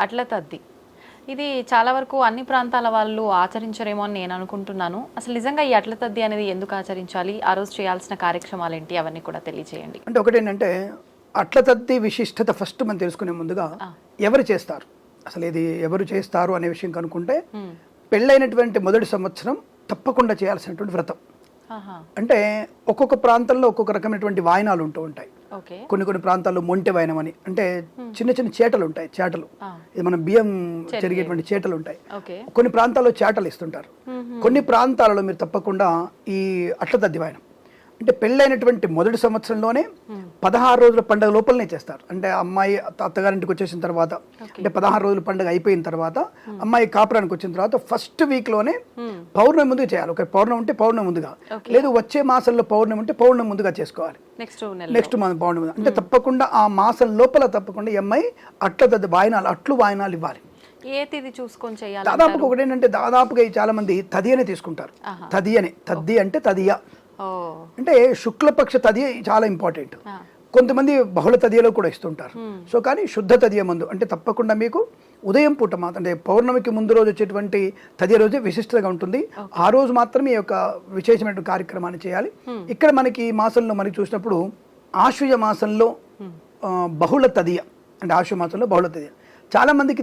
అట్ల తద్ది ఇది చాలా వరకు అన్ని ప్రాంతాల వాళ్ళు ఆచరించరేమో అని నేను అనుకుంటున్నాను. అసలు నిజంగా ఈ అట్ల తద్ది అనేది ఎందుకు ఆచరించాలి, ఆ రోజు చేయాల్సిన కార్యక్రమాలు ఏంటి, అవన్నీ కూడా తెలియజేయండి. అంటే ఒకటేంటంటే అట్ల తద్ది విశిష్టత ఫస్ట్ మనం తెలుసుకునే ముందుగా ఎవరు చేస్తారు, అసలు ఇది ఎవరు చేస్తారు అనే విషయం కనుక్కుంటే పెళ్ళైనటువంటి మొదటి సంవత్సరం తప్పకుండా చేయాల్సినటువంటి వ్రతం. అంటే ఒక్కొక్క ప్రాంతంలో ఒక్కొక్క రకమైనటువంటి వాయనాలు ఉంటూ ఉంటాయి. కొన్ని ప్రాంతాల్లో మొంటె వాయనం అని, అంటే చిన్న చిన్న చేటలు ఉంటాయి, చేటలు ఇది మన బియ్యం జరిగేటువంటి చేటలు ఉంటాయి. కొన్ని ప్రాంతాల్లో చేటలు ఇస్తుంటారు. కొన్ని ప్రాంతాలలో మీరు తప్పకుండా ఈ అట్ల తద్ది వాయనం అంటే పెళ్ళైనటువంటి మొదటి సంవత్సరంలోనే 16 రోజుల పండుగ లోపలనే చేస్తారు. అంటే అమ్మాయి అత్తగారింటికి వచ్చేసిన తర్వాత, అంటే 16 రోజుల పండుగ అయిపోయిన తర్వాత అమ్మాయి కాపురానికి వచ్చిన తర్వాత ఫస్ట్ వీక్లోనే పౌర్ణమి ముందుగా చేయాలి. ఒక పౌర్ణమి ఉంటే పౌర్ణమి ముందుగా, లేదు వచ్చే మాసంలో పౌర్ణమి ఉంటే పౌర్ణమి ముందుగా చేసుకోవాలి. నెక్స్ట్ మంత్ పౌర్ణమి అంటే తప్పకుండా ఆ మాసం లోపల తప్పకుండా ఈ అమ్మాయి అట్ల తద్ది వాయనాలు, అట్లు వాయనాలు ఇవ్వాలి. ఏ తిది చూసుకొని చేయాలి? దాదాపుగా ఒకటేంటంటే దాదాపుగా చాలా మంది తది అనే తీసుకుంటారు. తద్ది అంటే తదియ అంటే శుక్లపక్ష తదియ చాలా ఇంపార్టెంట్. కొంతమంది బహుళ తదియలో కూడా ఇస్తుంటారు. సో కానీ శుద్ధ తదియ మందు అంటే తప్పకుండా మీకు ఉదయం పూట మాత్రం, అంటే పౌర్ణమికి ముందు రోజు వచ్చేటువంటి తదియ రోజే విశిష్టంగా ఉంటుంది. ఆ రోజు మాత్రమే ఈ యొక్క విశేషమైన కార్యక్రమాన్ని చేయాలి. ఇక్కడ మనకి ఈ మాసంలో మనకి చూసినప్పుడు ఆశ్వయుజ మాసంలో బహుళ తదియ, అంటే ఆశ్వయుజ మాసంలో బహుళ తదియ చాలా మందికి